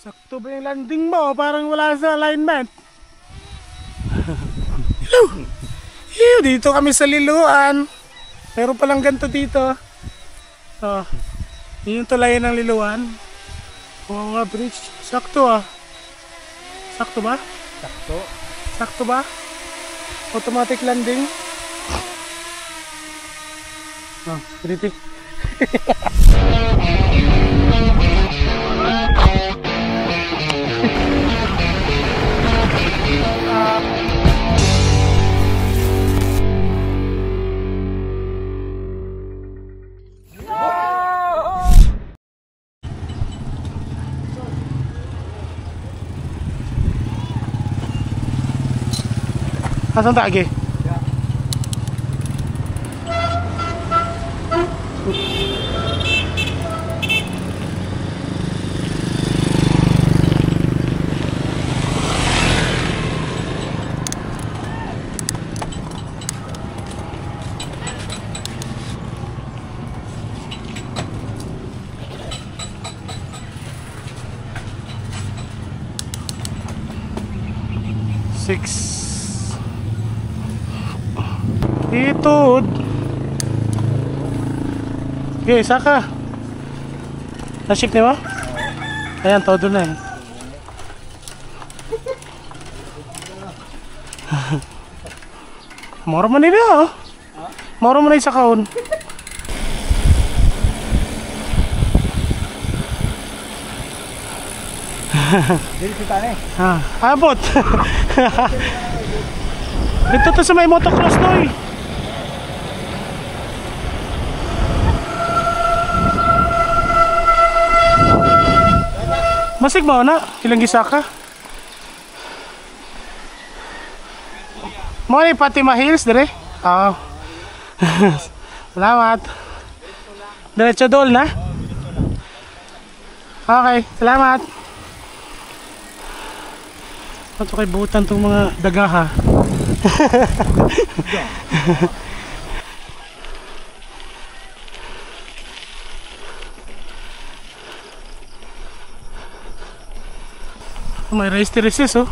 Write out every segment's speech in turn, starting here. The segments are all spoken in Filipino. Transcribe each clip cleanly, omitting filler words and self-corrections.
Sakto ba yung landing mo? Parang wala sa alignment. Hello! Hello! Dito kami sa Liloan. Meron palang ganito dito. Oh, yun yung tulayan ng Liloan. Oo nga, bridge. Sakto ah. Sakto ba? Sakto. Sakto ba? Automatic landing. Oh, pretty. Asan tagi? Itod. Okay, saka. Nasip niyo ba? Ayan, todo na eh. Moro man nila oh. Moro man sa kaon. Dili kita ni. Abot. Dito to sa may motocross noy. Masig mo na, ilang gisa ka? Mo ni Fatima Hills dire? Oo. Salamat. Diretso dol na? Okay, salamat. Ito kay butan tong mga dagaha. May race to resist oh.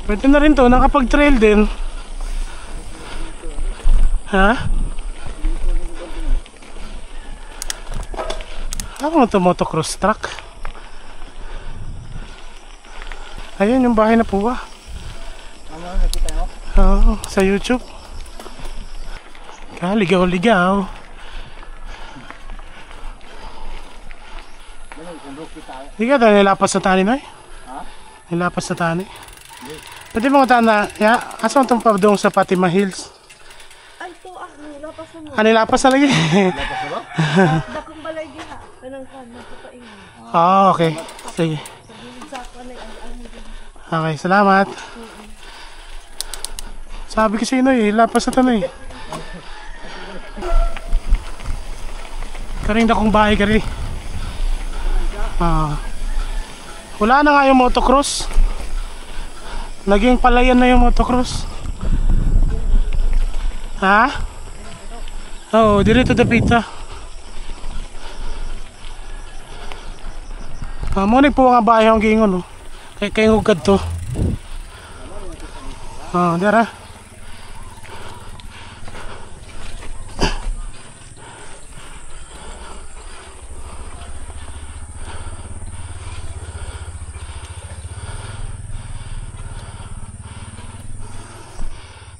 Pwede na rin to, nakapag trail din. Ha? Ako na to motocross truck. Ayun yung bahay na puwa. Oo, sa YouTube. Ligaw-ligaw. Hindi ka tayo nilapas sa tani na eh? Nilapas sa tani. Pwede mo tanda, ya, asan itong pabdong sa Fatima Hills? Ay, ito nilapas na mo. Nilapas na lagi. Lapas na ba? Dakong balay din ha. Kanang kan, magpapaingan. Okay. Sige. Okay, salamat. Sabi ko sa inyo eh, lapas na tanay. Karing na kong bahay kari. Wala na nga yung motocross. Naging palayan na yung motocross. Ha? Oo, dirito dapita. Muna po nga bahay ang gingon oh. Kay hugad to. Dira.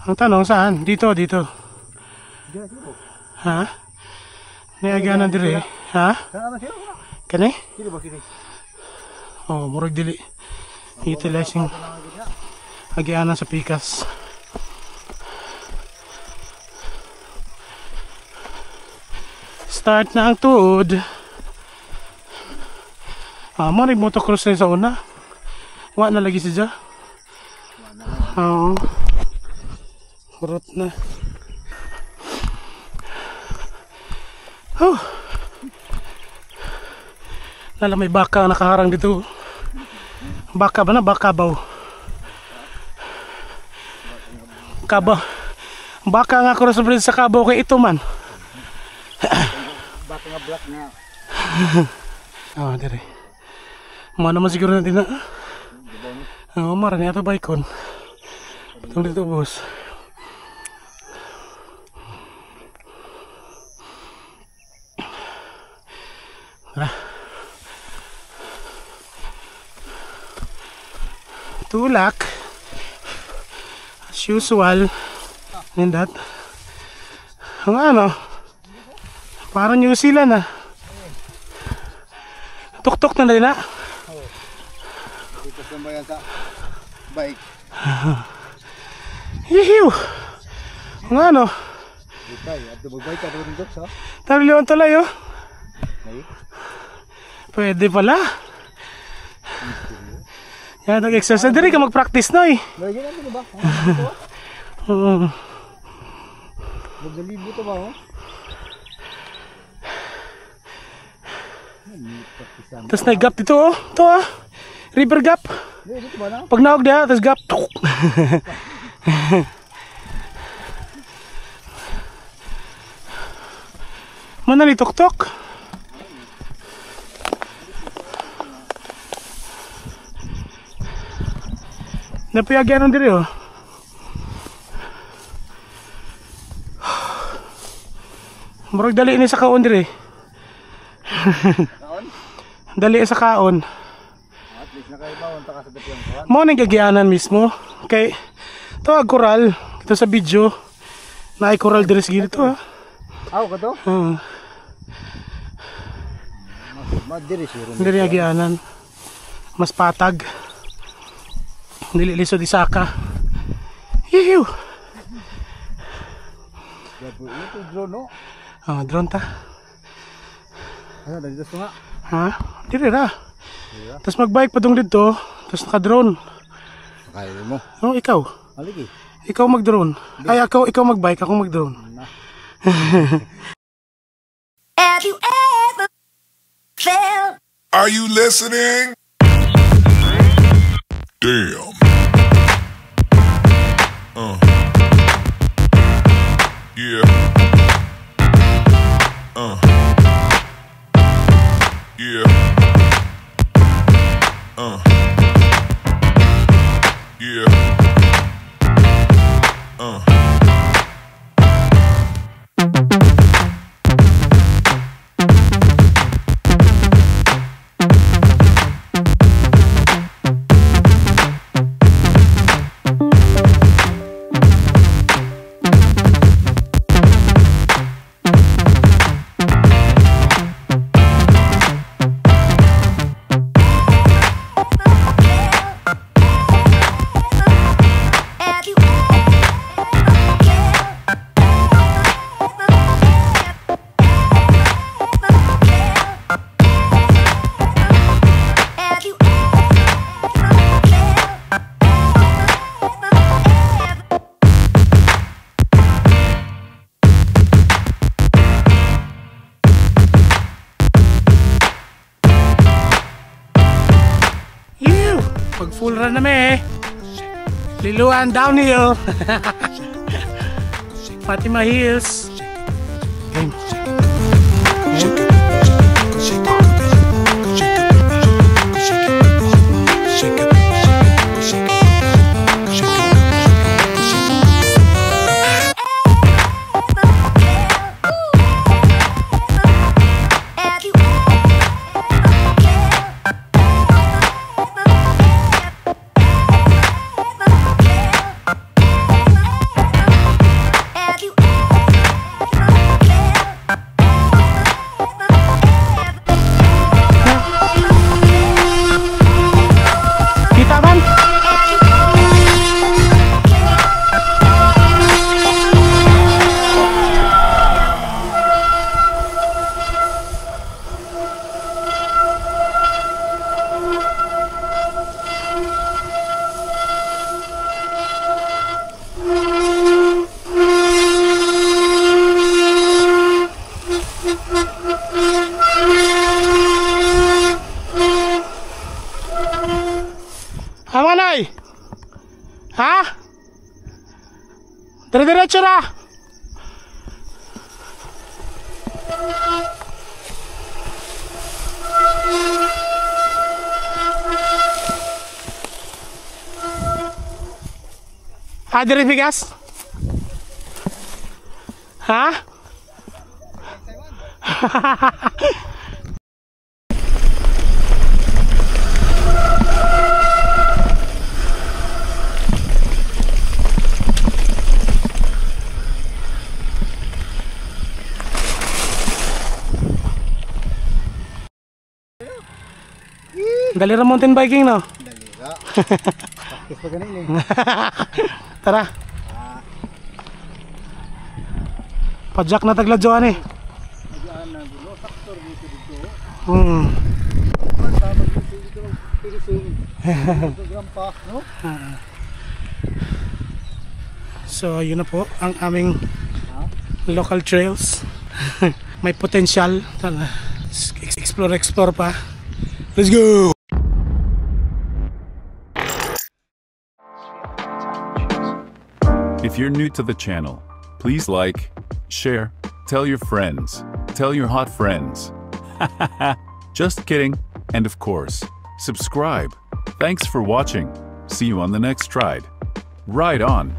Ang tanong saan? Dito. Ha? Niagana dire. Ha? Kani? Oh, murag dili. Utilizing agianan sa pikas. Start na ang tuod. Marig motocross na sa una. Wa na lagi siya. Oo. Kurot na. Oh. Lala may baka nakaharang dito. Baka ba na? Baka baw. Baka nga ako sa kabaw kay ito man. Baka nga black na. Dire. Mana naman siguro natin na. Marami ato baikon. Itong dito boss. Tulak as usual. And that ang ano parang New Zealand tuktok na rin Dito sa bayan sa bike. Hihiw ang ano Dito at magbike ka dito sa. Tariliwan tulay oh. Pwede pala. Yan, nag-exercise. Diri ka mag-practice na eh. Lagyan natin ba? Maglalibo ito ba? Tapos nag-gap dito oh. Ito ah. River gap. Dito ba na? Pag naog na, tapos gap. Manali tok-tok. Napiyagyan ng diri oh. Murag dali ini sa kaon diri. Kaon? Dali sa kaon. At least nakaibawon ta ka sa dapyang kawan. Mo nang gagianan mismo. Kay to coral ito sa video. Naay coral diri sa gilid to ah. Aw ka to? Madiri siguro. Diri gagianan. Mas patag. Dili lisod isaka. Hihiw. Ito drone no? Drone ta. Ano dito nga? Ha? Diri ra. Tapos magbike padung dito, tapos naka-drone. Kaya mo. Oh, ikaw. Aligi. Ikaw mag-drone. Ay, ikaw mag-bike, ako mag-drone. Have you ever felt? Are you listening? Damn. Yeah. Yeah. Yeah. Have you Pag full run namin liluan downhill. Fatima Hills. Game. Dire-diretso na! Dire bigas? Ha? Dali ra mountain biking no? Dalira. Practice pa ganun eh. Tara. Pajak na tagladyoan eh. Nagyaan na gulo. Faktor dito dito. Hmm. Tama dito dito. Pilising. Program pa, no? So yun na po ang aming local trails. May potential. Explore pa. Let's go! If you're new to the channel, please like, share, tell your friends, tell your hot friends. Just kidding. And of course, subscribe. Thanks for watching. See you on the next ride. Ride on.